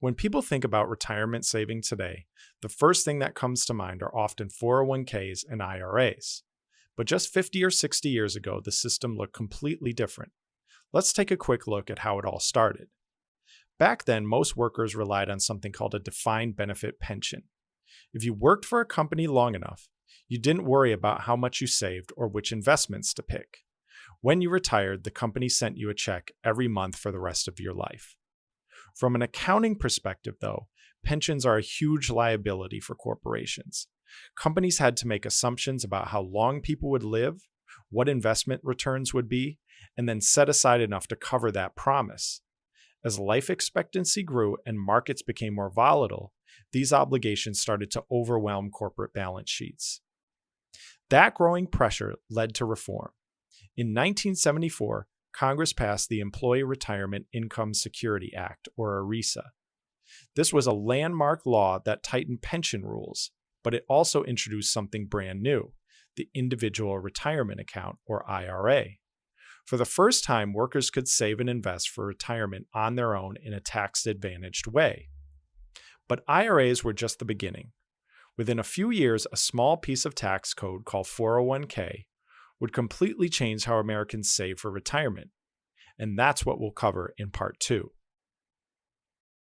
When people think about retirement saving today, the first thing that comes to mind are often 401ks and IRAs. But just 50 or 60 years ago, the system looked completely different. Let's take a quick look at how it all started. Back then, most workers relied on something called a defined benefit pension. If you worked for a company long enough, you didn't worry about how much you saved or which investments to pick. When you retired, the company sent you a check every month for the rest of your life. From an accounting perspective, though, pensions are a huge liability for corporations. Companies had to make assumptions about how long people would live, what investment returns would be, and then set aside enough to cover that promise. As life expectancy grew and markets became more volatile, these obligations started to overwhelm corporate balance sheets. That growing pressure led to reform. In 1974, Congress passed the Employee Retirement Income Security Act, or ERISA. This was a landmark law that tightened pension rules, but it also introduced something brand new, the Individual Retirement Account, or IRA. For the first time, workers could save and invest for retirement on their own in a tax-advantaged way. But IRAs were just the beginning. Within a few years, a small piece of tax code called 401k would completely change how Americans save for retirement. And that's what we'll cover in part 2.